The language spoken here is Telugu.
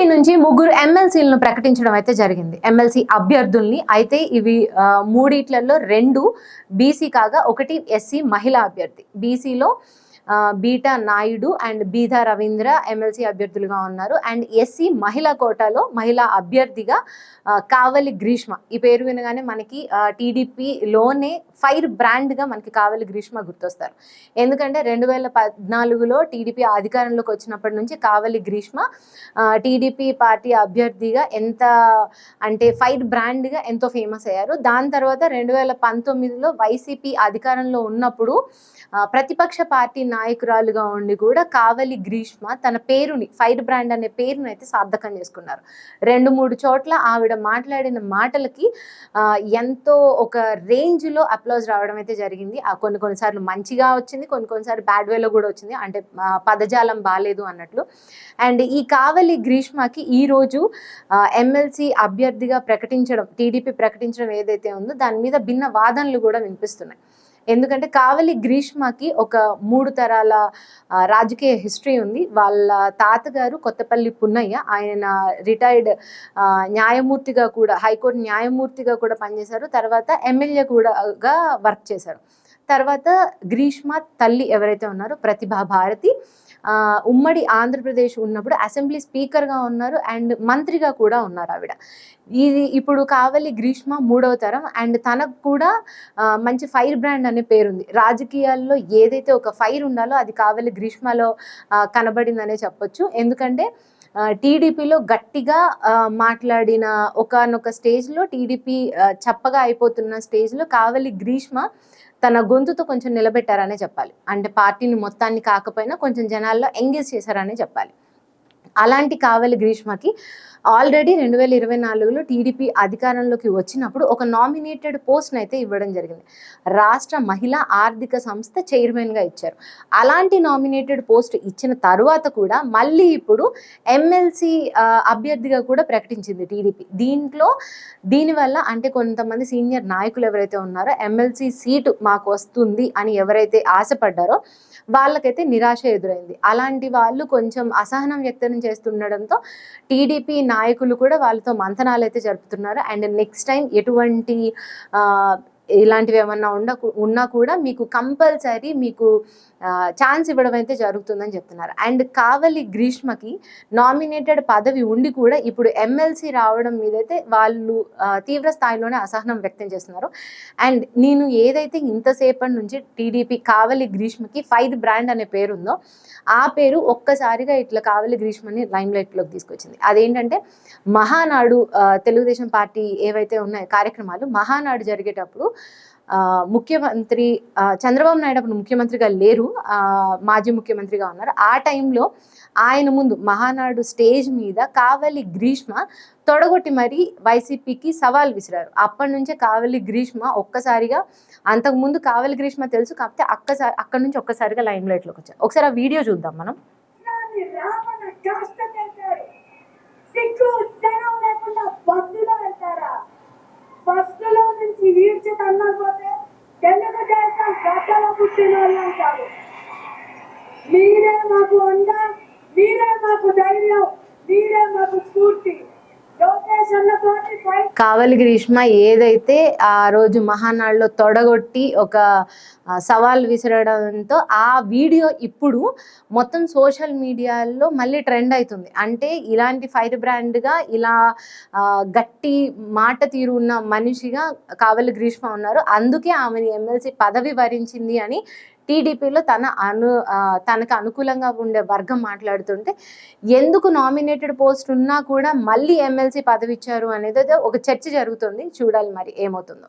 టీడీపీ నుంచి ముగ్గురు ఎమ్మెల్సీలను ప్రకటించడం అయితే జరిగింది. ఎమ్మెల్సీ అభ్యర్థుల్ని అయితే ఇవి మూడిట్లలో 2 బీసీ కాగా ఒకటి ఎస్సీ మహిళా అభ్యర్థి. బీసీలో బీటా నాయుడు అండ్ బీదా రవీంద్ర ఎమ్మెల్సీ అభ్యర్థులుగా ఉన్నారు. అండ్ ఎస్సీ మహిళా కోటాలో మహిళా అభ్యర్థిగా కావలి గ్రీష్మ. ఈ పేరు వినగానే మనకి టీడీపీలోనే ఫైర్ బ్రాండ్గా మనకి కావలి గ్రీష్మ గుర్తొస్తారు. ఎందుకంటే 2014లో టీడీపీ అధికారంలోకి వచ్చినప్పటి నుంచి కావలి గ్రీష్మ టీడీపీ పార్టీ అభ్యర్థిగా ఎంత అంటే ఫైర్ బ్రాండ్గా ఎంతో ఫేమస్ అయ్యారు. దాని తర్వాత 2019లో వైసీపీ అధికారంలో ఉన్నప్పుడు ప్రతిపక్ష పార్టీ నాయకురాలుగా ఉండి కూడా కావలి గ్రీష్మ తన పేరుని ఫైర్ బ్రాండ్ అనే పేరుని అయితే సార్థకం చేసుకున్నారు. 2-3 చోట్ల ఆవిడ మాట్లాడిన మాటలకి ఎంతో ఒక రేంజ్లో అప్లాజ్ రావడం అయితే జరిగింది. కొన్నిసార్లు మంచిగా వచ్చింది, కొన్నిసార్లు బ్యాడ్ వేలో కూడా వచ్చింది, అంటే పదజాలం బాగాలేదు అన్నట్లు. అండ్ ఈ కావలి గ్రీష్మకి ఈరోజు ఎమ్మెల్సీ అభ్యర్థిగా ప్రకటించడం, టీడీపీ ప్రకటించడం ఏదైతే ఉందో దాని మీద భిన్న వాదనలు కూడా వినిపిస్తున్నాయి. ఎందుకంటే కావలి గ్రీష్మకి ఒక 3 తరాల రాజకీయ హిస్టరీ ఉంది. వాళ్ళ తాతగారు కొత్తపల్లి పున్నయ్య, ఆయన రిటైర్డ్ న్యాయమూర్తిగా కూడా, హైకోర్టు న్యాయమూర్తిగా కూడా పనిచేశారు. తర్వాత ఎమ్మెల్యే కూడా వర్క్ చేశారు. తర్వాత గ్రీష్మ తల్లి ఎవరైతే ఉన్నారో ప్రతిభా భారతి ఉమ్మడి ఆంధ్రప్రదేశ్ ఉన్నప్పుడు అసెంబ్లీ స్పీకర్గా ఉన్నారు అండ్ మంత్రిగా కూడా ఉన్నారు ఆవిడ. ఇది ఇప్పుడు కావలి గ్రీష్మ 3వ తరం అండ్ తనకు కూడా మంచి ఫైర్ బ్రాండ్ అనే పేరుంది. రాజకీయాల్లో ఏదైతే ఒక ఫైర్ ఉండాలో అది కావలి గ్రీష్మలో కనబడిందనే చెప్పొచ్చు. ఎందుకంటే టీడీపీలో గట్టిగా మాట్లాడిన ఒకానొక స్టేజ్లో, టీడీపీ చప్పగా అయిపోతున్న స్టేజ్లో కావలి గ్రీష్మ తన గొంతుతో కొంచెం నిలబెట్టారనే చెప్పాలి. అంటే పార్టీని మొత్తాన్ని కాకపోయినా కొంచెం జనాల్లో ఎంగేజ్ చేశారనే చెప్పాలి. అలాంటి కావలి గ్రీష్మకి ఆల్రెడీ 2024లో టీడీపీ అధికారంలోకి వచ్చినప్పుడు ఒక నామినేటెడ్ పోస్ట్ని అయితే ఇవ్వడం జరిగింది. రాష్ట్ర మహిళా ఆర్థిక సంస్థ చైర్మన్గా ఇచ్చారు. అలాంటి నామినేటెడ్ పోస్ట్ ఇచ్చిన తర్వాత కూడా మళ్ళీ ఇప్పుడు ఎమ్మెల్సీ అభ్యర్థిగా కూడా ప్రకటించింది టీడీపీ. దీనివల్ల అంటే కొంతమంది సీనియర్ నాయకులు ఎవరైతే ఉన్నారో ఎమ్మెల్సీ సీటు మాకు వస్తుంది అని ఎవరైతే ఆశపడ్డారో వాళ్ళకైతే నిరాశ ఎదురైంది. అలాంటి వాళ్ళు కొంచెం అసహనం వ్యక్తం చేస్తుండడంతో టీడీపీ నాయకులు కూడా వాళ్ళతో మంతనాలు అయితే జరుపుతున్నారు. అండ్ నెక్స్ట్ టైం ఎటువంటి ఇలాంటివి ఏమన్నా ఉన్నా కూడా మీకు కంపల్సరీ మీకు ఛాన్స్ ఇవ్వడం అయితే జరుగుతుందని చెప్తున్నారు. అండ్ కావలి గ్రీష్మకి నామినేటెడ్ పదవి ఉండి కూడా ఇప్పుడు ఎమ్మెల్సీ రావడం మీదైతే వాళ్ళు తీవ్ర స్థాయిలోనే అసహనం వ్యక్తం చేస్తున్నారు. అండ్ నేను ఏదైతే ఇంతసేపటి నుంచి టీడీపీ కావలి గ్రీష్మకి ఫైర్ బ్రాండ్ అనే పేరు ఉందో ఆ పేరు ఒక్కసారిగా ఇట్లా కావలి గ్రీష్మని లైమ్ లైట్లోకి తీసుకొచ్చింది. అదేంటంటే మహానాడు, తెలుగుదేశం పార్టీ ఏవైతే ఉన్నాయో కార్యక్రమాలు, మహానాడు జరిగేటప్పుడు ముఖ్యమంత్రి చంద్రబాబు నాయుడు అప్పుడు ముఖ్యమంత్రిగా లేరు, మాజీ ముఖ్యమంత్రిగా ఉన్నారు. ఆ టైంలో ఆయన ముందు మహానాడు స్టేజ్ మీద కావలి గ్రీష్మ తొడగొట్టి మరీ వైసీపీకి సవాల్ విసిరారు. అప్పటి నుంచే కావలి గ్రీష్మ ఒక్కసారిగా, అంతకుముందు కావలి గ్రీష్మ తెలుసు కాకపోతే అక్కడి నుంచి ఒక్కసారిగా లైమ్ లైట్లోకి వచ్చారు. ఒకసారి ఆ వీడియో చూద్దాం మనం. బస్సులో నుంచి ఈడ్చి తన్నకపోతే తెలుగు దేశం గడ్డలో పుట్టిన వాళ్ళు అంటారు. మీరే మాకు ఉండ, మీరే మాకు ధైర్యం, మీరే మాకు స్ఫూర్తి. కావలి గ్రీష్మ ఏదైతే ఆ రోజు మహానాడులో తొడగొట్టి ఒక సవాల్ విసరడంతో ఆ వీడియో ఇప్పుడు మొత్తం సోషల్ మీడియాలో మళ్ళీ ట్రెండ్ అవుతుంది. అంటే ఇలాంటి ఫైర్ బ్రాండ్గా, ఇలా గట్టి మాట తీరు ఉన్న మనిషిగా కావలి గ్రీష్మ ఉన్నారు. అందుకే ఆమెని ఎమ్మెల్సీ పదవి వరించింది అని టీడీపీలో తనకు అనుకూలంగా ఉండే వర్గం మాట్లాడుతుంటే, ఎందుకు నామినేటెడ్ పోస్ట్ ఉన్నా కూడా మళ్ళీ ఎమ్మెల్సీ పదవి ఇచ్చారు అనేది ఒక చర్చ జరుగుతుంది. చూడాలి మరి ఏమవుతుందో.